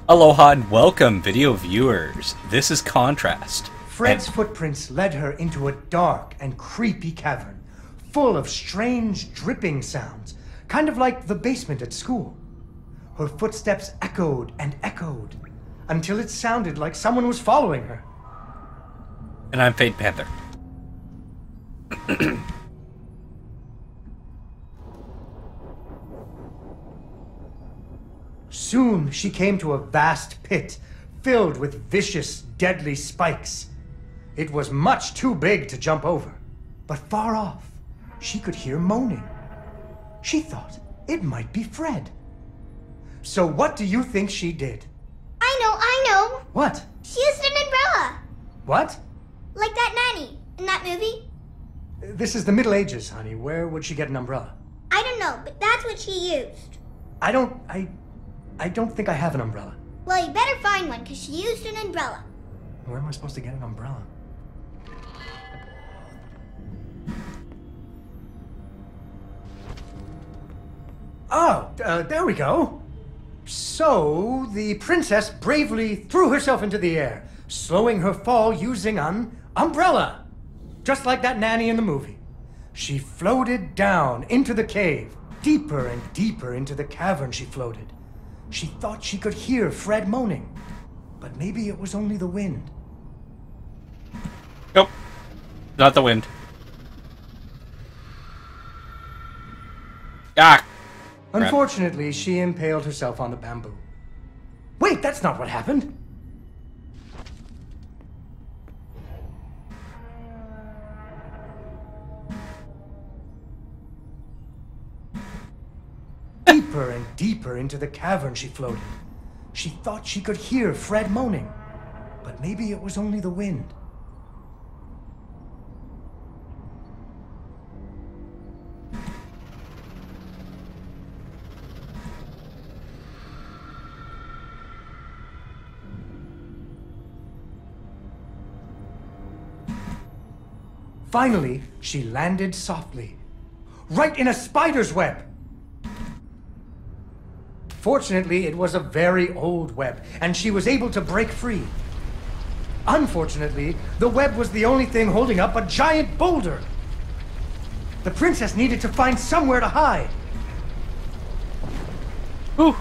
Aloha and welcome, video viewers. This is Contrast. Fred's footprints led her into a dark and creepy cavern, full of strange dripping sounds, kind of like the basement at school. Her footsteps echoed and echoed, until it sounded like someone was following her. And I'm Fade Panther. Soon she came to a vast pit, filled with vicious, deadly spikes. It was much too big to jump over, but far off, she could hear moaning. She thought it might be Fred. So what do you think she did? I know. What? She used an umbrella. What? Like that nanny in that movie. This is the Middle Ages, honey. Where would she get an umbrella? I don't know, but that's what she used. I don't think I have an umbrella. Well, you better find one, because she used an umbrella. Where am I supposed to get an umbrella? Oh, there we go. So, the princess bravely threw herself into the air, slowing her fall using an umbrella. Just like that nanny in the movie. She floated down into the cave. Deeper and deeper into the cavern she floated. She thought she could hear Fred moaning. But maybe it was only the wind. Nope. Not the wind. Ah! Unfortunately, she impaled herself on the bamboo. Wait, that's not what happened. Deeper and deeper into the cavern she floated. She thought she could hear Fred moaning, but maybe it was only the wind. Finally, she landed softly, right in a spider's web. Fortunately, it was a very old web, and she was able to break free. Unfortunately, the web was the only thing holding up a giant boulder. The princess needed to find somewhere to hide. Whew.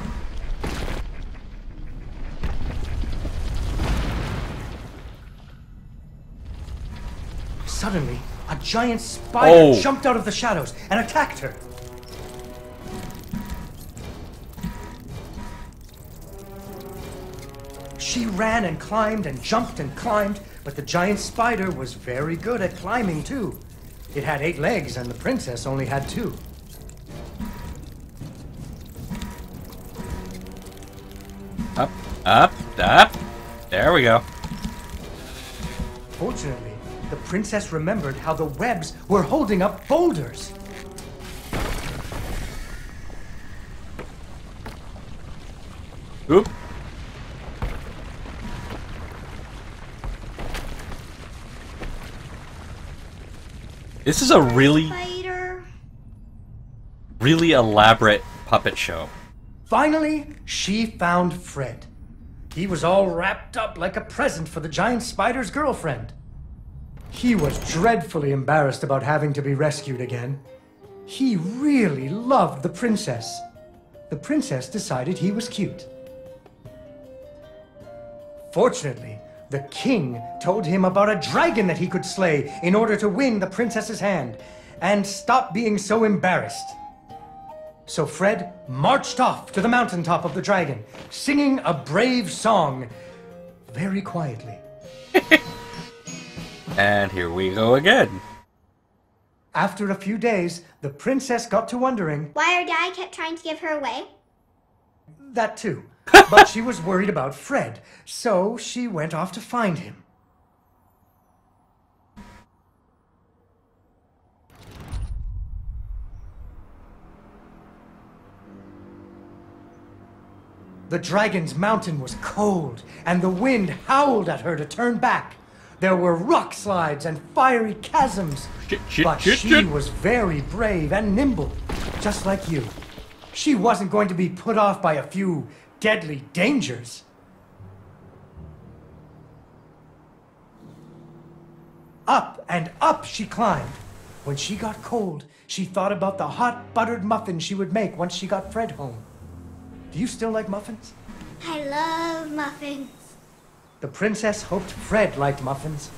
Suddenly, a giant spider jumped out of the shadows and attacked her. She ran and climbed and jumped and climbed, but the giant spider was very good at climbing too. It had 8 legs and the princess only had 2. Up, up, up. There we go. Fortunately, the princess remembered how the webs were holding up boulders. Oop. This is a really elaborate puppet show. Finally, she found Fred. He was all wrapped up like a present for the giant spider's girlfriend. He was dreadfully embarrassed about having to be rescued again. He really loved the princess. The princess decided he was cute. Fortunately, the king told him about a dragon that he could slay in order to win the princess's hand and stop being so embarrassed. So Fred marched off to the mountaintop of the dragon, singing a brave song very quietly. And here we go again. After a few days, the princess got to wondering... why her dad kept trying to give her away? That too. But she was worried about Fred, so she went off to find him. The dragon's mountain was cold, and the wind howled at her to turn back. There were rock slides and fiery chasms. But she was very brave and nimble, just like you. She wasn't going to be put off by a few deadly dangers. Up and up she climbed. When she got cold, she thought about the hot buttered muffins she would make once she got Fred home. Do you still like muffins? I love muffins. The princess hoped Fred liked muffins.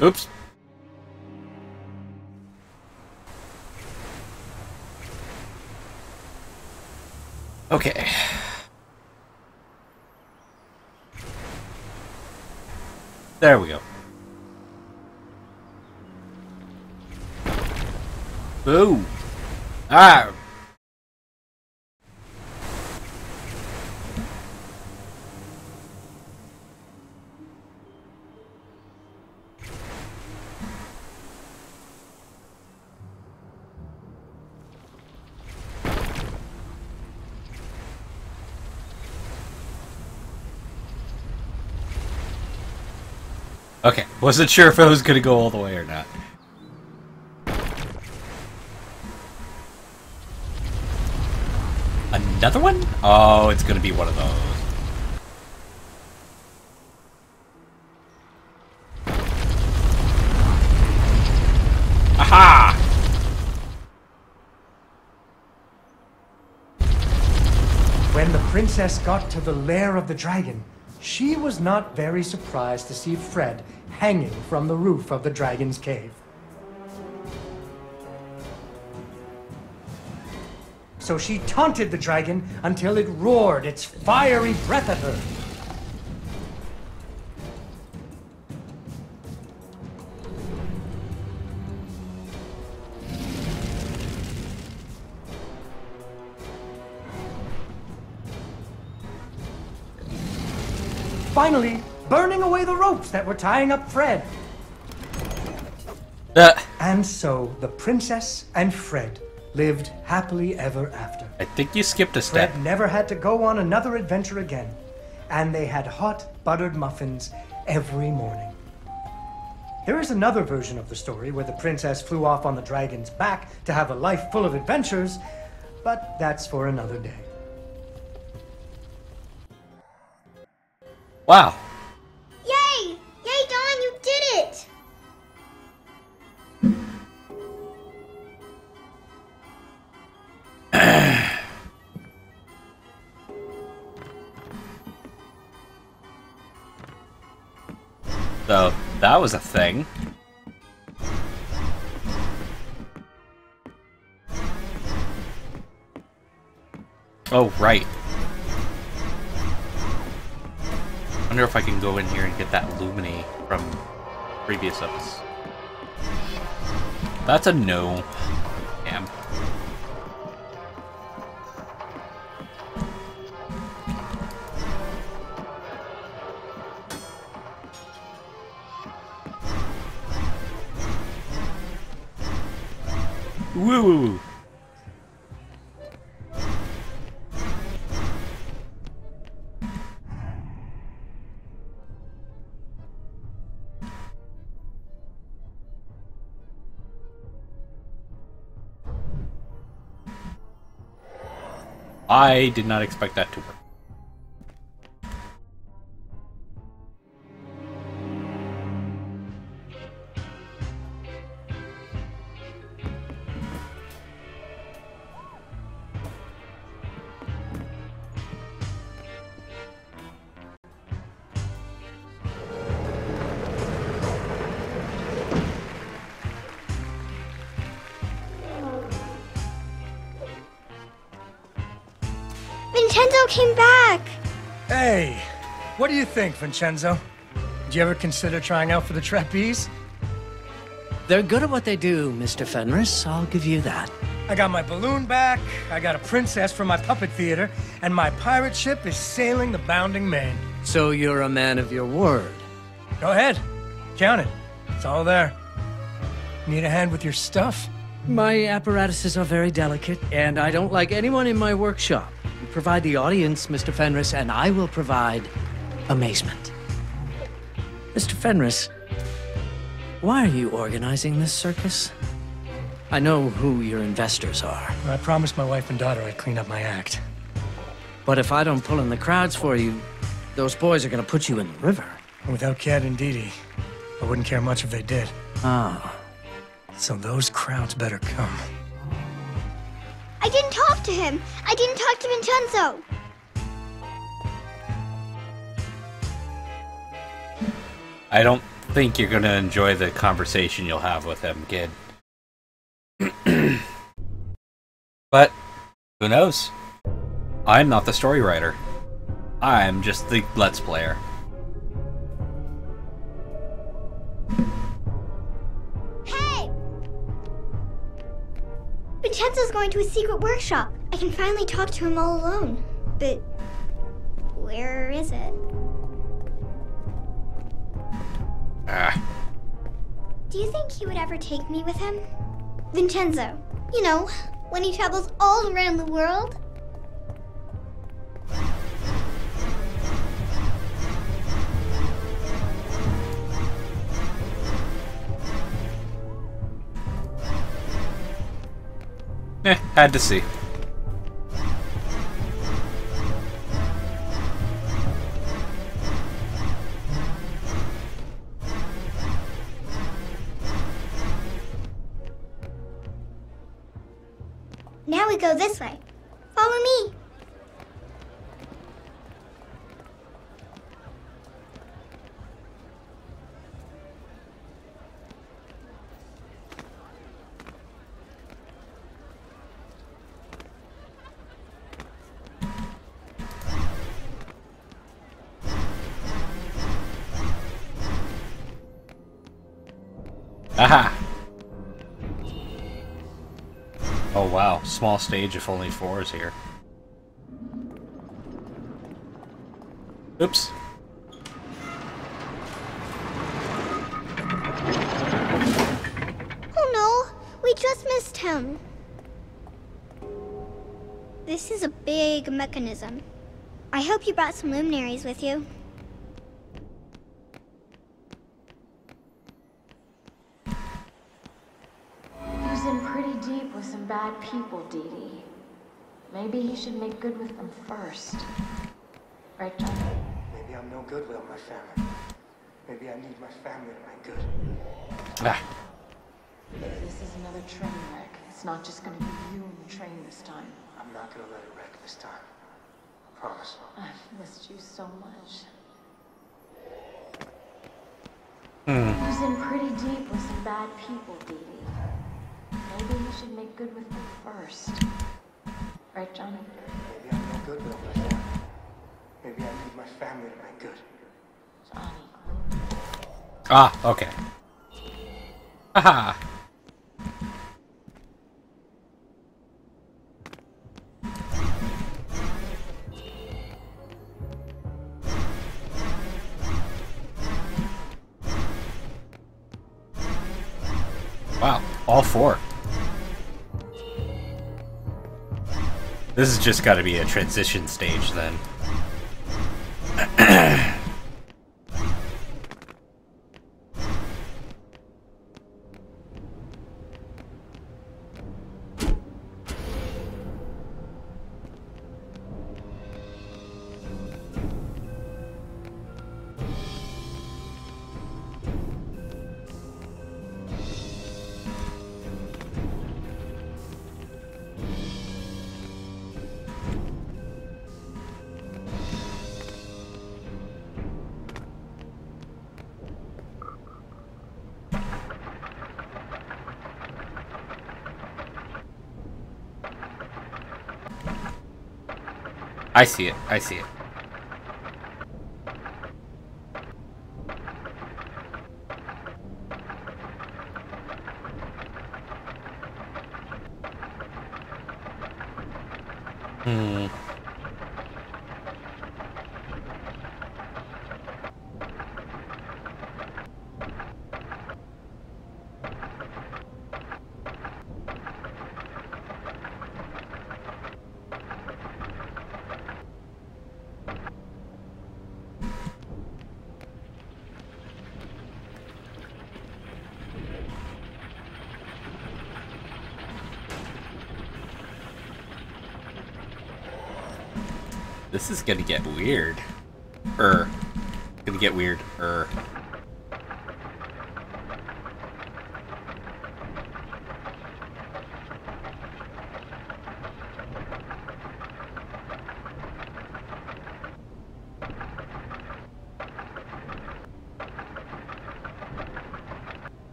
Oops. Okay. There we go. Boo. Ah. Okay, wasn't sure if I was gonna go all the way or not. Another one? Oh, it's gonna be one of those. Aha! When the princess got to the lair of the dragon, she was not very surprised to see Fred hanging from the roof of the dragon's cave. So she taunted the dragon until it roared its fiery breath at her. Finally, burning away the ropes that were tying up Fred. And so the princess and Fred lived happily ever after. I think you skipped a step. Fred never had to go on another adventure again, and they had hot buttered muffins every morning. There is another version of the story where the princess flew off on the dragon's back to have a life full of adventures, but that's for another day. Wow. Yay! Yay, Dawn, you did it! So, that was a thing. Oh, right. Wonder if I can go in here and get that Lumini from previous episodes. That's a no. Damn. Woo woo woo. I did not expect that to work. Vincenzo came back! Hey, what do you think, Vincenzo? Did you ever consider trying out for the trapeze? They're good at what they do, Mr. Fenris. I'll give you that. I got my balloon back, I got a princess from my puppet theater, and my pirate ship is sailing the bounding main. So you're a man of your word. Go ahead, count it. It's all there. Need a hand with your stuff? My apparatuses are very delicate, and I don't like anyone in my workshop. You provide the audience, Mr. Fenris, and I will provide amazement. Mr. Fenris, why are you organizing this circus? I know who your investors are. I promised my wife and daughter I'd clean up my act. But if I don't pull in the crowds for you, those boys are gonna put you in the river. Without Cad and Dee Dee, I wouldn't care much if they did. Ah. So those crowds better come. I didn't talk to him. I didn't talk to Vincenzo. I don't think you're gonna enjoy the conversation you'll have with him, kid. But, who knows? I'm not the story writer. I'm just the Let's Player. Hey! Vincenzo's going to his secret workshop. I can finally talk to him all alone. But where is it? Ah. Do you think he would ever take me with him? Vincenzo, you know, when he travels all around the world? Had to see. Now we go this way. Follow me. Aha! Oh wow, small stage if only 4 is here. Oops. Oh no, we just missed him. This is a big mechanism. I hope you brought some luminaries with you. He's in pretty deep with some bad people, Dee Dee. Maybe he should make good with them first. Right, John? Maybe I'm no good without my family. Maybe I need my family to make good. Ah. If this is another train wreck, it's not just gonna be you and the train this time. I'm not gonna let it wreck this time. I promise. I've missed you so much. Hmm. He's in pretty deep with some bad people, Dee Dee. Maybe he should make good with them first. Right, Johnny? Maybe I'm no good without my family. Maybe I need my family to make good. Johnny. Ah, okay. Haha. Wow, all 4. This has just got to be a transition stage then. I see it. I see it. This is gonna get weird. Gonna get weird.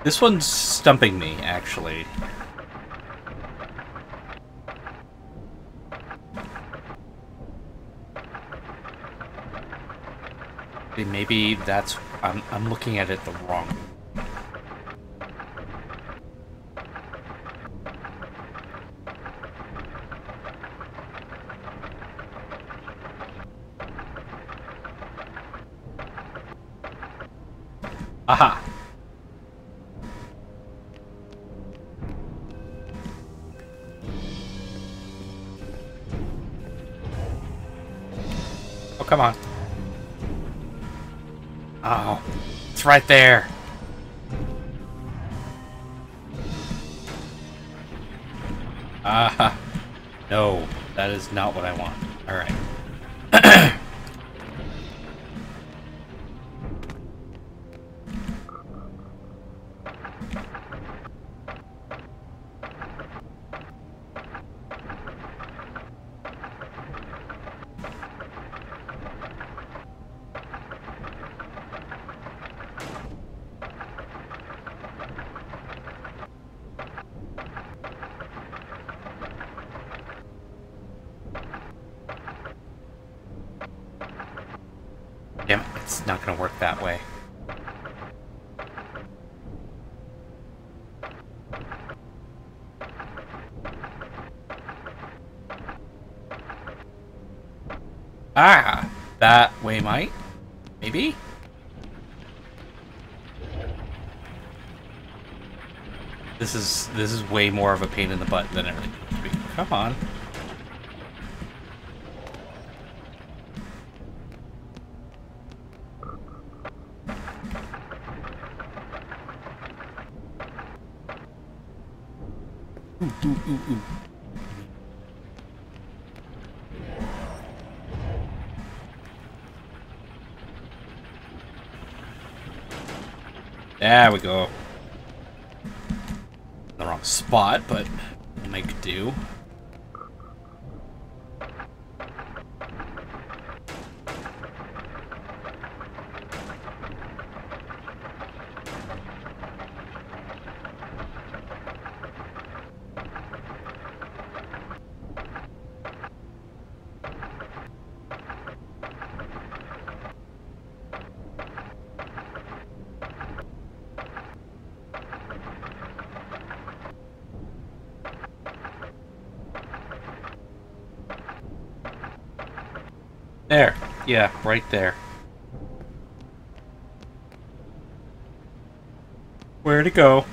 This one's stumping me, actually. Maybe that's... I'm looking at it the wrong way. Aha! Oh, come on. Oh, it's right there. Ah, no, that is not what I want. All right. Damn it, it's not gonna work that way. Ah, that way might? Maybe? This is way more of a pain in the butt than it really needs to be. Come on. Ooh. There we go. The wrong spot, but it might do. There. Yeah, right there. Where to go?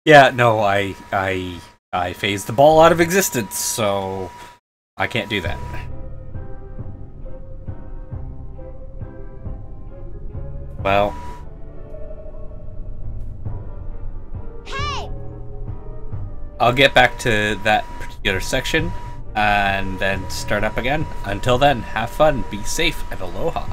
Yeah, no, I phased the ball out of existence, so I can't do that. Well. Hey! I'll get back to that particular section and then start up again. Until then, have fun, be safe, and aloha.